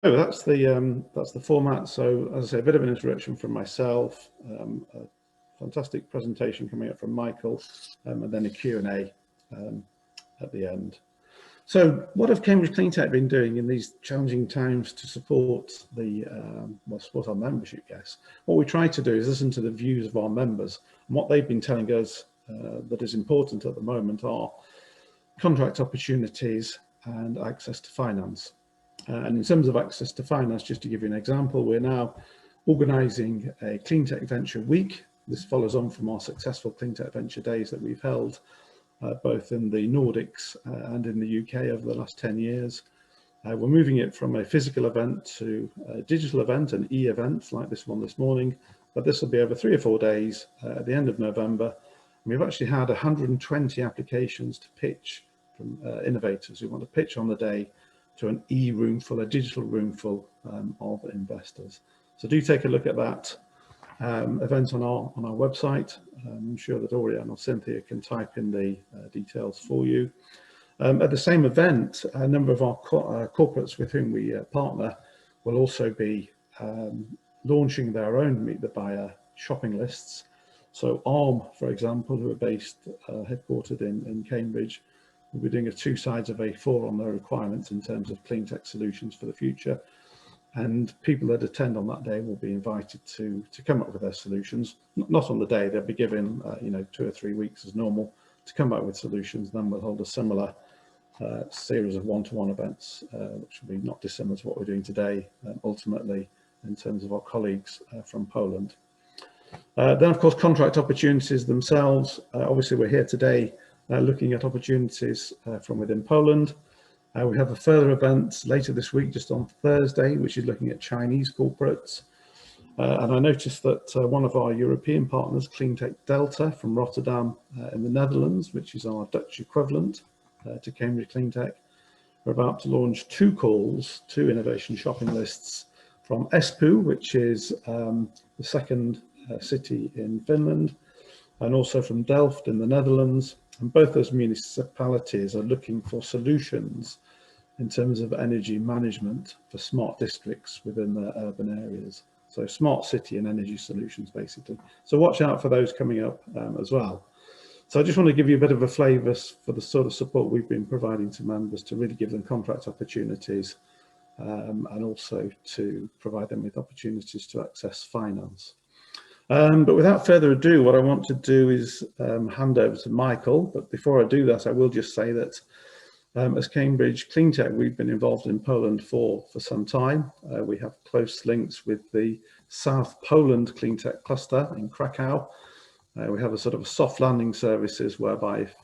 Oh, that's the format. So, as I say, a bit of an introduction from myself, a fantastic presentation coming up from Michael, and then a Q&A at the end. So, what have Cambridge Cleantech been doing in these challenging times to support the support our membership? Yes, what we try to do is listen to the views of our members, and what they've been telling us that is important at the moment are contract opportunities and access to finance. And in terms of access to finance, just to give you an example, we're now organising a Cleantech Venture Week. This follows on from our successful Cleantech Venture Days that we've held both in the Nordics and in the UK over the last 10 years. We're moving it from a physical event to a digital event, an e-event like this one this morning, but this will be over 3 or 4 days at the end of November. And we've actually had 120 applications to pitch from innovators who want to pitch on the day to an e-roomful, a digital roomful of investors. So do take a look at that event on our website. I'm sure that Oriane or Cynthia can type in the details for you. At the same event, a number of our corporates with whom we partner will also be launching their own Meet the Buyer shopping lists. So Arm, for example, who are based, headquartered in Cambridge, we'll be doing a 2 sides of A4 on their requirements in terms of clean tech solutions for the future. And people that attend on that day will be invited to come up with their solutions. Not on the day, they'll be given 2 or 3 weeks as normal to come back with solutions. Then we'll hold a similar series of one-to-one events, which will be not dissimilar to what we're doing today, ultimately, in terms of our colleagues from Poland. Then, of course, contract opportunities themselves. Obviously, we're here today looking at opportunities from within Poland. We have a further event later this week, just on Thursday, which is looking at Chinese corporates. And I noticed that one of our European partners, Cleantech Delta from Rotterdam in the Netherlands, which is our Dutch equivalent to Cambridge Cleantech, are about to launch 2 calls, 2 innovation shopping lists from Espoo, which is the second city in Finland, and also from Delft in the Netherlands. And both those municipalities are looking for solutions in terms of energy management for smart districts within their urban areas. So smart city and energy solutions, basically. So watch out for those coming up as well. So I just want to give you a bit of a flavour for the sort of support we've been providing to members to really give them contract opportunities and also to provide them with opportunities to access finance. But without further ado, what I want to do is hand over to Michael. But before I do that, I will just say that as Cambridge Cleantech, we've been involved in Poland for some time. We have close links with the South Poland Cleantech cluster in Krakow. We have a sort of a soft landing services whereby if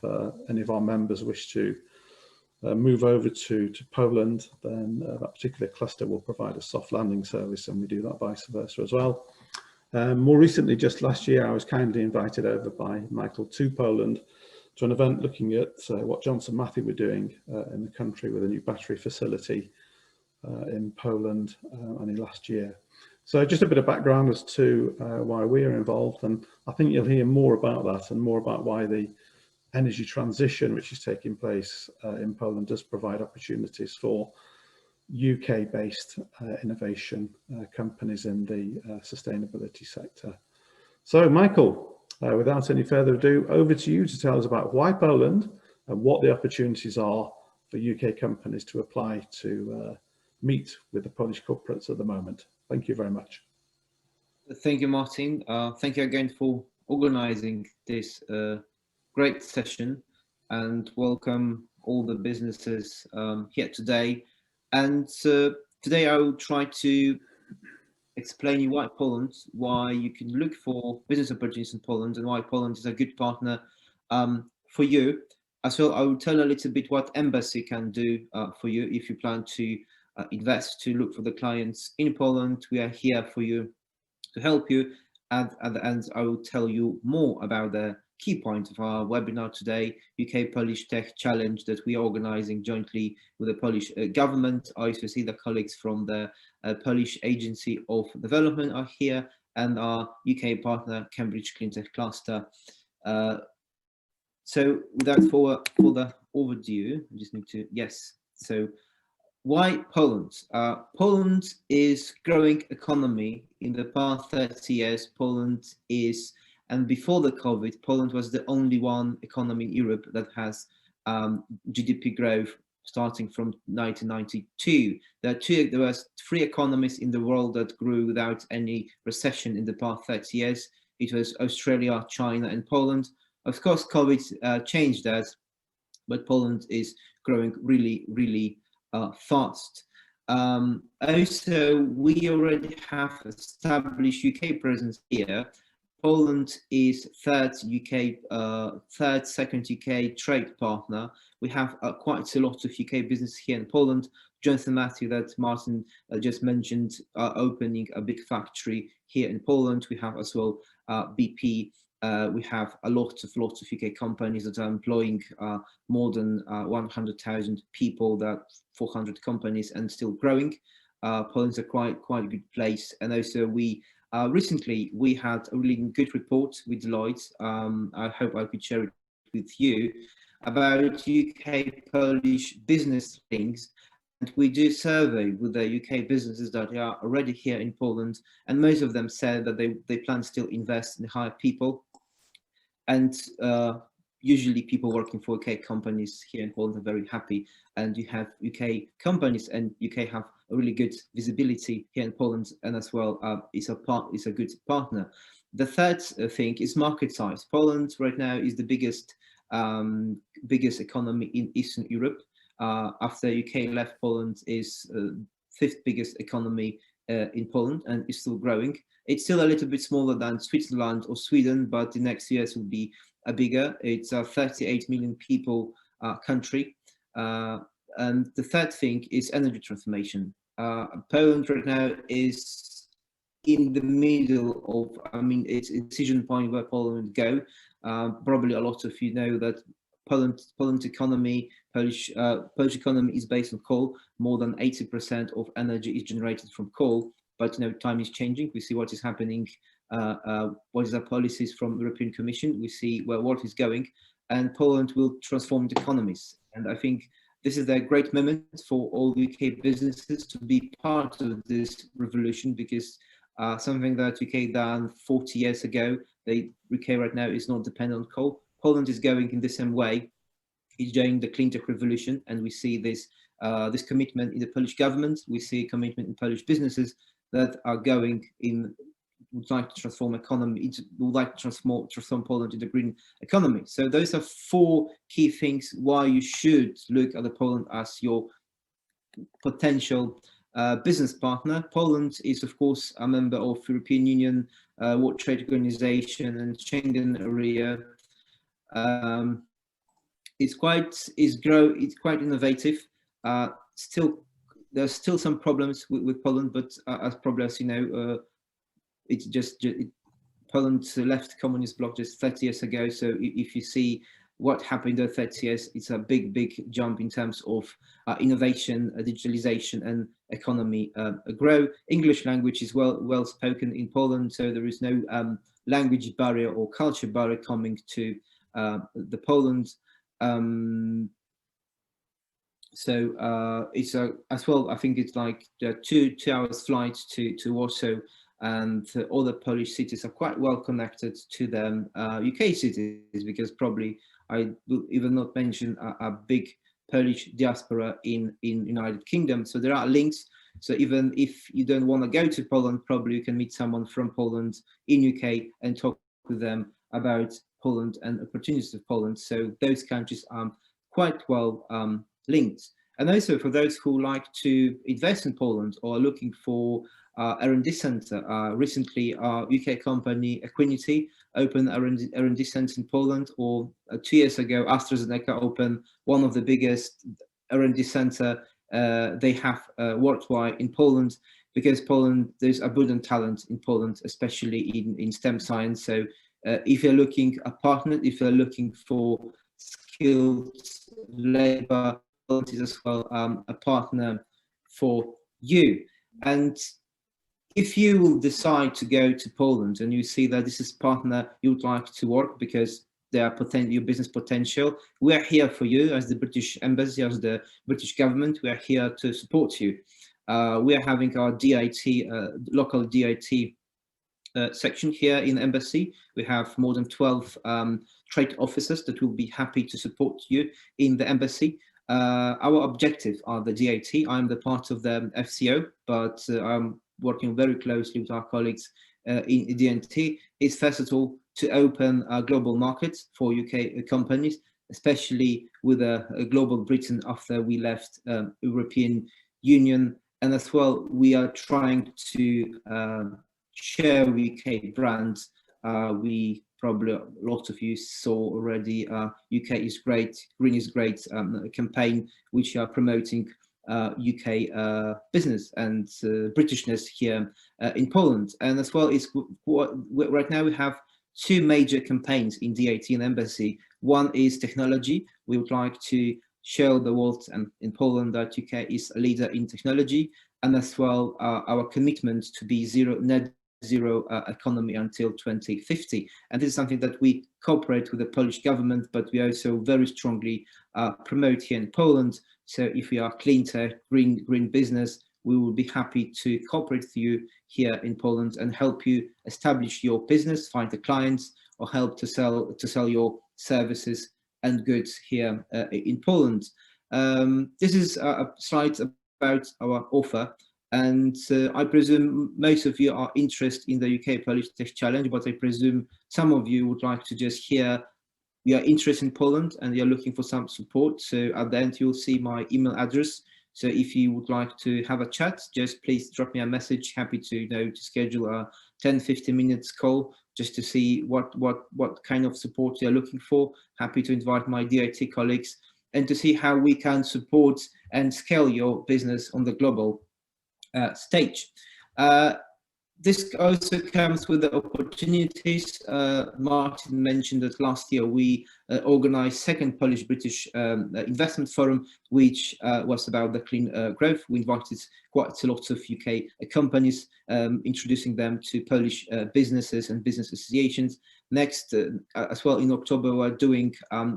any of our members wish to move over to Poland, then that particular cluster will provide a soft landing service, and we do that vice versa as well. More recently, just last year, I was kindly invited over by Michael to Poland to an event looking at what Johnson Matthey were doing in the country with a new battery facility in Poland only last year. So just a bit of background as to why we are involved, and I think you'll hear more about that and more about why the energy transition which is taking place in Poland does provide opportunities for UK-based innovation companies in the sustainability sector. So Michael, without any further ado, over to you to tell us about why Poland and what the opportunities are for UK companies to apply to meet with the Polish corporates at the moment. Thank you very much. Thank you, Martin. Thank you again for organizing this great session, and welcome all the businesses here today. And today I will try to explain you why Poland, why you can look for business opportunities in Poland, and why Poland is a good partner for you. As well, I will tell a little bit what embassy can do for you if you plan to invest, to look for the clients in Poland. We are here for you to help you. And at the end, I will tell you more about the key point of our webinar today, UK-Polish TechChallenge, that we are organizing jointly with the Polish government. I also see the colleagues from the Polish Agency of Development are here, and our UK partner, Cambridge Cleantech Cluster. So without further overdue, I just need to, yes. So why Poland? Poland is growing economy. In the past 30 years, Poland is, and before the COVID, Poland was the only one economy in Europe that has GDP growth starting from 1992. There were 3 economies in the world that grew without any recession in the past 30 years. It was Australia, China, and Poland. Of course, COVID changed that, but Poland is growing really, really fast. Also, we already have established UK presence here. Poland is second UK trade partner. We have quite a lot of UK business here in Poland. Johnson Matthey, that Martin just mentioned, are opening a big factory here in Poland. We have as well BP. We have a lot of UK companies that are employing more than 100,000 people, that 400 companies, and still growing. Poland's a quite a good place. And also recently we had a really good report with Deloitte. I hope I could share it with you about UK-Polish business links. And we do survey with the UK businesses that are already here in Poland, and most of them said that they plan to still invest and hire people. And usually people working for UK companies here in Poland are very happy, and you have UK companies, and UK have a really good visibility here in Poland, and as well it's a good partner. The third thing is market size. Poland right now is the biggest economy in Eastern Europe. After UK left, Poland is 5th biggest economy in Poland, and is still growing. It's still a little bit smaller than Switzerland or Sweden, but the next years will be bigger. It's a 38 million people country. And the third thing is energy transformation. Poland right now is in the middle of, it's a decision point where Poland go. Probably a lot of you know that Poland's economy, Polish economy is based on coal. More than 80% of energy is generated from coal. But time is changing. We see what is happening. What is the policies from the European Commission? We see where what is going, and Poland will transform the economies. And I think this is a great moment for all UK businesses to be part of this revolution, because something that UK done 40 years ago, UK right now is not dependent on coal. Poland is going in the same way. It's doing the Cleantech revolution, and we see this commitment in the Polish government. We see a commitment in Polish businesses that are going in, would like to transform economy, would like to transform Poland into green economy. So those are 4 key things why you should look at Poland as your potential business partner. Poland is, of course, a member of European Union, World Trade Organization, and Schengen area. It's quite innovative. There's still some problems with Poland, but as probably as you know, Poland left communist bloc just 30 years ago. So if you see what happened in 30 years, it's a big jump in terms of innovation, digitalization, and economy grow. English language is well spoken in Poland, so there is no language barrier or culture barrier coming to the Poland. So it's as well, I think it's like 2 hours flight to Warsaw, and all the Polish cities are quite well connected to them UK cities, because probably I will even not mention a big Polish diaspora in United Kingdom. So there are links. So even if you don't want to go to Poland, probably you can meet someone from Poland in UK and talk with them about Poland and opportunities of Poland. So those countries are quite well linked. And also for those who like to invest in Poland or are looking for R&D center, recently our UK company Equinity opened R&D center in Poland, or 2 years ago AstraZeneca opened one of the biggest R&D center they have worldwide in Poland, because Poland, there's abundant talent in Poland, especially in STEM science. So if you're looking a partner, if you're looking for skilled labor, Poland is as well a partner for you. And if you will decide to go to Poland and you see that this is a partner you would like to work, because your business potential. We are here for you as the British Embassy, as the British government. We are here to support you. We are having our DIT, local DIT section here in the embassy. We have more than 12 trade officers that will be happy to support you in the embassy. Our objective are the DIT. I'm the part of the FCO, but I'm working very closely with our colleagues in DNT. Is first of all to open global markets for UK companies, especially with a global Britain after we left European Union, and as well we are trying to share UK brands. We probably, a lot of you saw already, UK is great, green is great campaign, which are promoting UK business and Britishness here in Poland. And as well, right now we have two major campaigns in DIT and Embassy. One is technology. We would like to show the world and in Poland that UK is a leader in technology, and as well our commitment to be net zero economy until 2050. And this is something that we cooperate with the Polish government, but we also very strongly promote here in Poland. So if we are clean tech, green business, we will be happy to cooperate with you here in Poland and help you establish your business, find the clients, or help to sell your services and goods here in Poland. This is a slide about our offer, and I presume most of you are interested in the UK-Polish TechChallenge, but I presume some of you would like to just hear you are interested in Poland and you're looking for some support. So at the end, you'll see my email address. So if you would like to have a chat, just please drop me a message. Happy to to schedule a 10-15 minutes call just to see what kind of support you're looking for. Happy to invite my DIT colleagues and to see how we can support and scale your business on the global stage. This also comes with the opportunities. Martin mentioned that last year we organized second Polish-British investment forum, which was about the clean growth. We invited quite a lot of UK companies, introducing them to Polish businesses and business associations. Next, as well in October, we're doing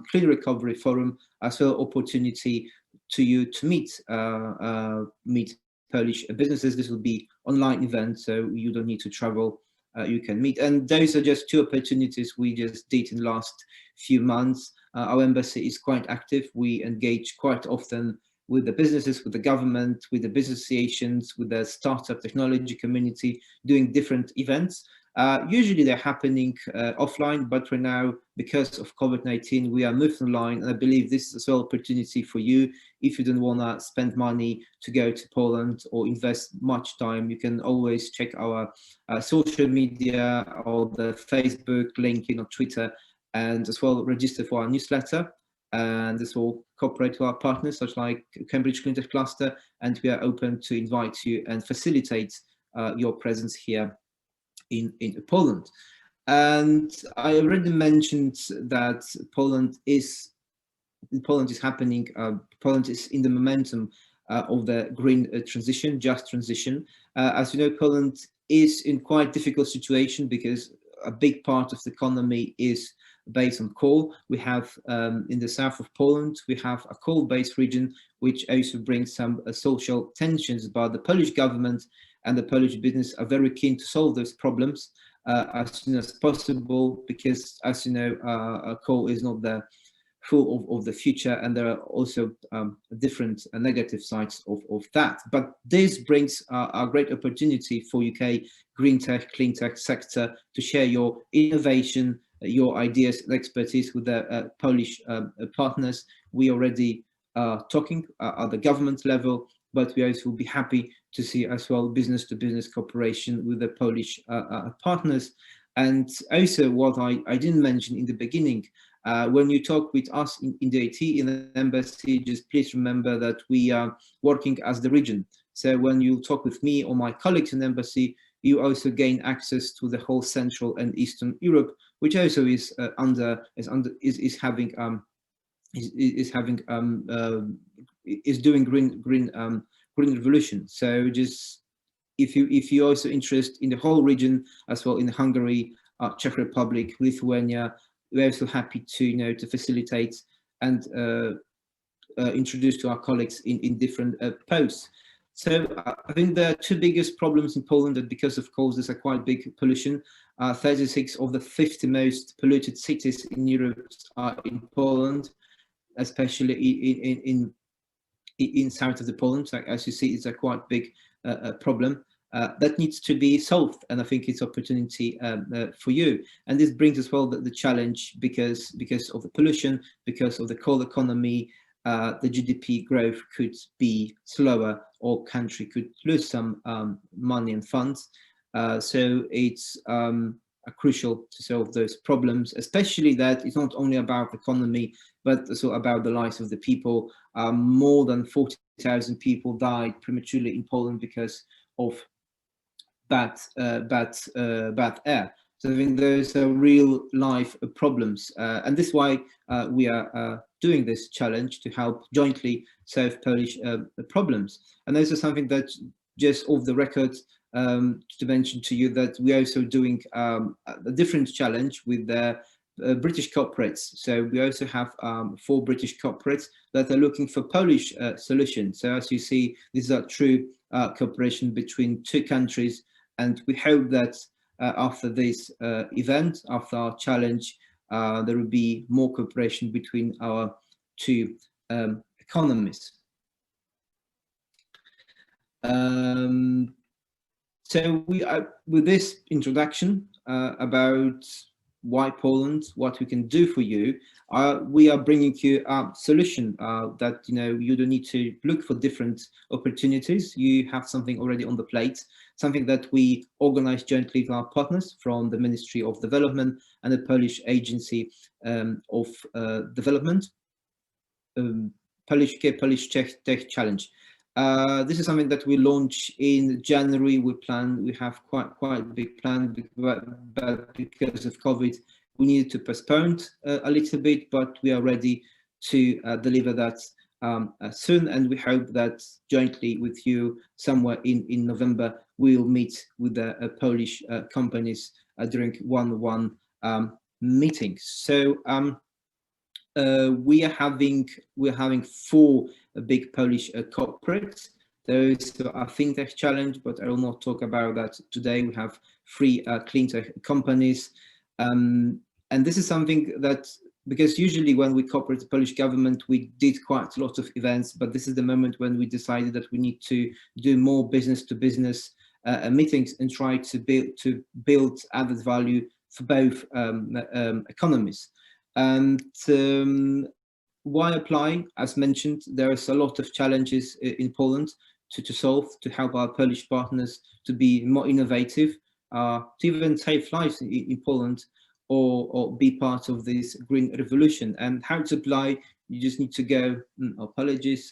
clean recovery forum, as well opportunity to you to meet Polish businesses. This will be online event, so you don't need to travel. You can meet, and those are just two opportunities we just did in the last few months. Our embassy is quite active. We engage quite often with the businesses, with the government, with the business associations, with the startup technology community, doing different events. Usually they're happening offline, but right now, because of COVID-19, we are moving online, and I believe this is as well opportunity for you. If you don't want to spend money to go to Poland or invest much time, you can always check our social media or the Facebook, LinkedIn, or Twitter, and as well register for our newsletter. And this will cooperate with our partners, such like Cambridge Cleantech Cluster, and we are open to invite you and facilitate your presence here in Poland. And I already mentioned that Poland is happening. Poland is in the momentum of the green transition, just transition. As you know, Poland is in quite difficult situation because a big part of the economy is based on coal. We have in the south of Poland, we have a coal-based region, which also brings some social tensions. But the Polish government and the Polish business are very keen to solve those problems as soon as possible, because, as you know, coal is not the full of the future, and there are also different negative sides of that. But this brings a great opportunity for UK green tech, clean tech sector to share your innovation, your ideas and expertise with the Polish partners. We already talking at the government level, but we also will be happy to see as well business-to-business cooperation with the Polish partners. And also what I didn't mention in the beginning, when you talk with us in the IT, in the embassy, just please remember that we are working as the region. So when you talk with me or my colleagues in the embassy, you also gain access to the whole Central and Eastern Europe, which also is doing green revolution. So just if you're also interested in the whole region, as well in Hungary, Czech Republic, Lithuania, we're also happy to to facilitate and introduce to our colleagues in different posts. So I think the two biggest problems in Poland that, because of course there's a quite big pollution. 36 of the 50 most polluted cities in Europe are in Poland, especially in south of the Poland. So as you see, it's a quite big problem that needs to be solved, and I think it's opportunity for you. And this brings as well the challenge because of the pollution, because of the coal economy. The GDP growth could be slower, or country could lose some money and funds. So it's crucial to solve those problems, especially that it's not only about the economy, but also about the lives of the people. More than 40,000 people died prematurely in Poland because of bad air. So I think those are real life problems, and this is why we are doing this challenge to help jointly solve Polish problems. And this is something that, just off the record, to mention to you that we're also doing a different challenge with the British corporates. So we also have 4 British corporates that are looking for Polish solutions. So as you see, these are true cooperation between 2 countries, and we hope that after this event, after our challenge, there will be more cooperation between our 2 economies. So we are, with this introduction about why Poland, what we can do for you, we are bringing you a solution that you don't need to look for different opportunities. You have something already on the plate, something that we organize jointly with our partners from the Ministry of Development and the Polish Agency of Development, UK-Polish TechChallenge. This is something that we launch in January. We have quite a big plan, but because of COVID, we needed to postpone a little bit, but we are ready to deliver that soon, and we hope that jointly with you somewhere in November, we'll meet with the Polish companies during one-on-one meetings. So we're having 4 big Polish corporates. Those are FinTech Challenge, but I will not talk about that today. We have 3 cleantech companies, and this is something that, because usually when we cooperate with the Polish government, we did quite a lot of events, but this is the moment when we decided that we need to do more business-to-business meetings and try to build added value for both economies. And why apply? As mentioned, there is a lot of challenges in Poland to solve, to help our Polish partners to be more innovative, to even save lives in Poland, or be part of this green revolution. And how to apply? You just need to go. Apologies.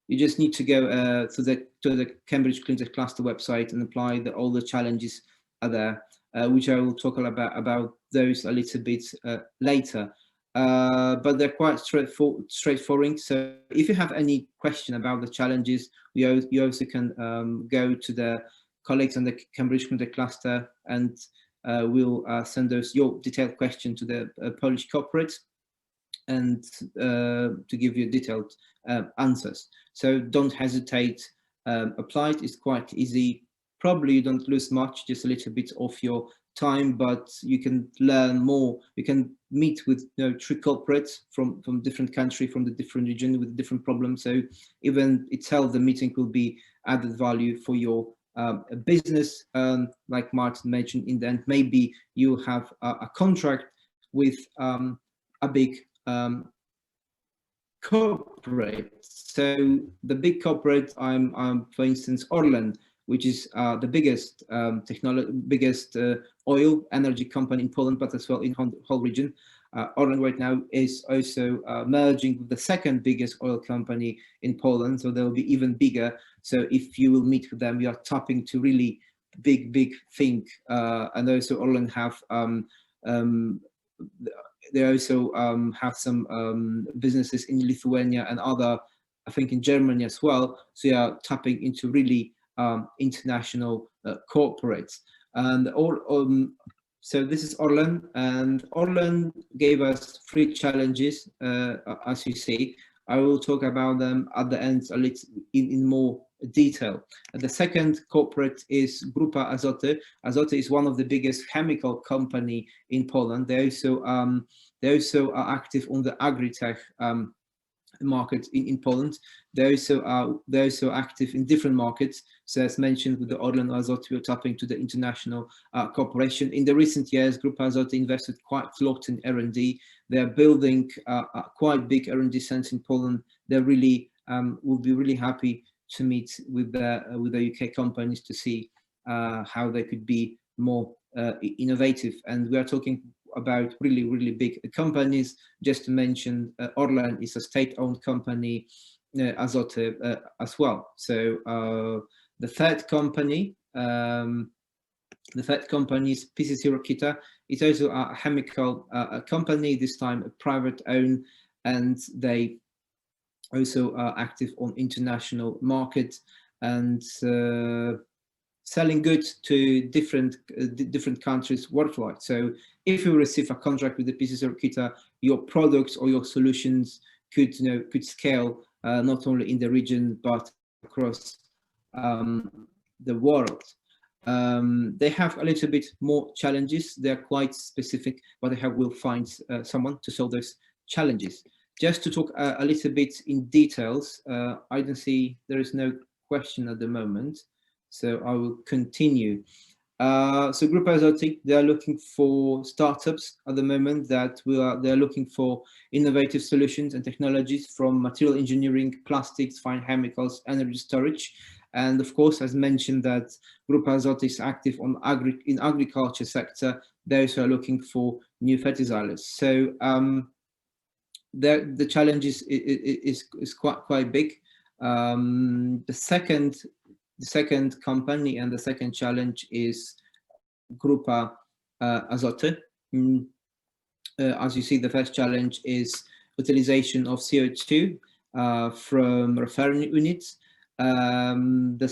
You just need to go to the Cambridge Cleantech Cluster website and apply. All the challenges are there, which I will talk about those a little bit later. But they're quite straightforward. So if you have any question about the challenges, you also can go to the colleagues on the Cambridge Cleantech Cluster, and we'll send your detailed question to the Polish corporates, and to give you detailed answers. So don't hesitate, apply it. It's quite easy. Probably you don't lose much, just a little bit of your time, but you can learn more. You can meet with 3 corporates from different country, from the different region, with different problems. So even itself, the meeting will be added value for your business. Like Martin mentioned, in the end, maybe you have a contract with a big corporate. So the big corporate, I'm for instance Orlen, which is the biggest biggest oil energy company in Poland, but as well in the whole region. Orlen right now is also merging with the 2nd biggest oil company in Poland, so they'll be even bigger. So if you will meet with them, you are tapping to really big thing. And also Orlen have they also have some businesses in Lithuania and other, I think, in Germany as well. So you are tapping into really international corporates. And So this is Orlen, and Orlen gave us 3 challenges, as you see. I will talk about them at the end a little in more detail. The second corporate is Grupa Azoty. Azoty is one of the biggest chemical company in Poland. They also are active on the agri-tech market in Poland. They're also active in different markets. So as mentioned with the Orlen Azoty, we're tapping to the international cooperation. In the recent years, Grupa Azoty invested quite a lot in R&D. They're building a quite big R&D center in Poland. They really will be really happy to meet with the UK companies to see how they could be more innovative. And we are talking about really big companies. Just to mention, Orlen is a state-owned company, Azoty as well. So the third company is PCC Rokita. It's also a chemical company, this time a private-owned, and they also are active on international markets and selling goods to different countries worldwide. So if you receive a contract with the PCC Rokita, your products or your solutions could scale not only in the region but across the world. They have a little bit more challenges. They're quite specific, but will find someone to solve those challenges. Just to talk a little bit in details, I don't see there is no question at the moment, so I will continue. So Grupa Azoty, they are looking for startups at the moment they're looking for innovative solutions and technologies from material engineering, plastics, fine chemicals, energy storage. And of course, as mentioned, that Grupa Azoty is active on in agriculture sector. They also are looking for new fertilizers. So the challenge is quite big. The second company and the second challenge is Grupa Azoty. As you see, the first challenge is utilization of CO2 from refinery units. The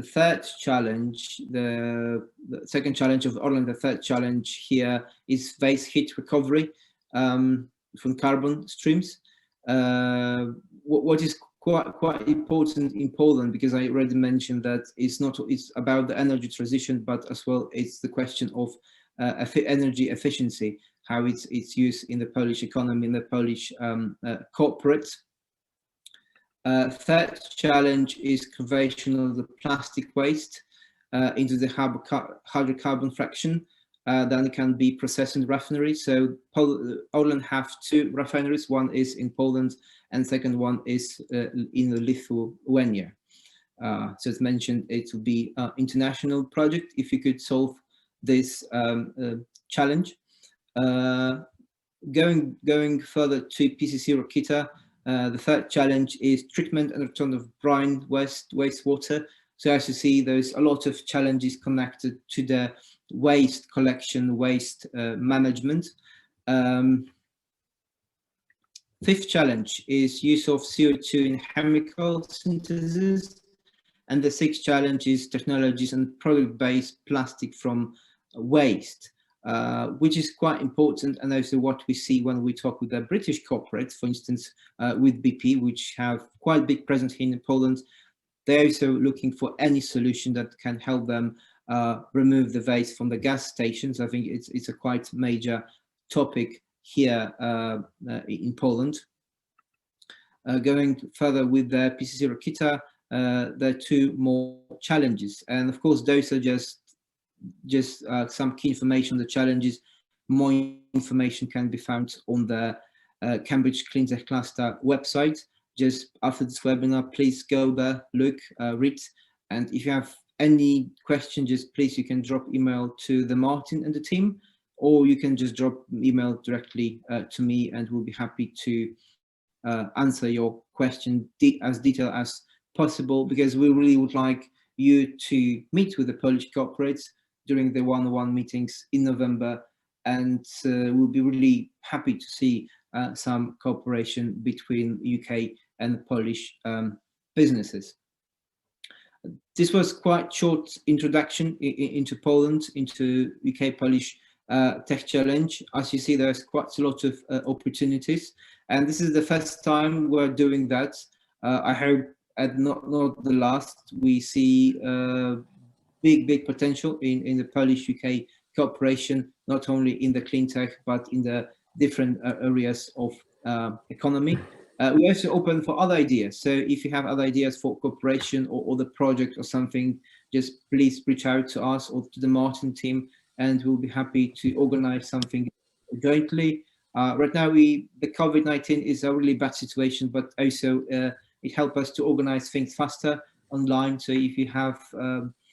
third challenge, the second challenge of Orlen, the third challenge here is waste heat recovery from carbon streams. What is quite important in Poland, because I already mentioned that it's about the energy transition, but as well it's the question of energy efficiency, how it's used in the Polish economy, in the Polish corporates. Third challenge is conversion of the plastic waste into the hydrocarbon fraction. Then it can be processed in refineries. So Orlen have 2 refineries. One is in Poland, and second one is in Lithuania. So as mentioned, it will be an international project if you could solve this challenge. Going further to PCC Rokita, the third challenge is treatment and return of brine wastewater. So as you see, there's a lot of challenges connected to the waste collection, waste management. Fifth challenge is use of CO2 in chemical synthesis. And the sixth challenge is technologies and product-based plastic from waste, which is quite important, and also what we see when we talk with the British corporates, for instance, with BP, which have quite big presence here in Poland. They're also looking for any solution that can help them remove the waste from the gas stations. I think it's a quite major topic here in Poland. Going further with the PCC Rokita, there are 2 more challenges, and of course those are just some key information on the challenges. More information can be found on the Cambridge Cleantech cluster website. Just after this webinar, please go there, look, read, and if you have any questions, just please, you can drop email to the Martin and the team, or you can just drop email directly to me, and we'll be happy to answer your question as detailed as possible, because we really would like you to meet with the Polish corporates during the one-on-one meetings in November, and we'll be really happy to see some cooperation between UK and Polish businesses. This was quite short introduction into Poland, into UK-Polish TechChallenge. As you see, there's quite a lot of opportunities, and this is the first time we're doing that. I hope, and not the last, we see big potential in the Polish-UK cooperation, not only in the clean tech, but in the different areas of economy. We're also open for other ideas. So if you have other ideas for cooperation or the project or something, just please reach out to us or to the Martin team, and we'll be happy to organize something jointly. Right now, the COVID-19 is a really bad situation, but also it helps us to organize things faster online. So if you have,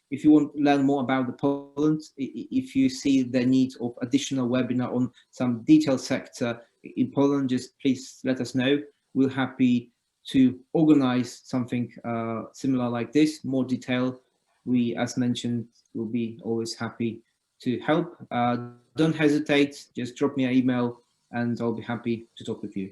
if you want to learn more about the Poland, if you see the need of additional webinar on some detailed sector in Poland, just please let us know. We're happy to organize something similar like this, more detail. We, as mentioned, will be always happy to help. Don't hesitate, just drop me an email and I'll be happy to talk with you.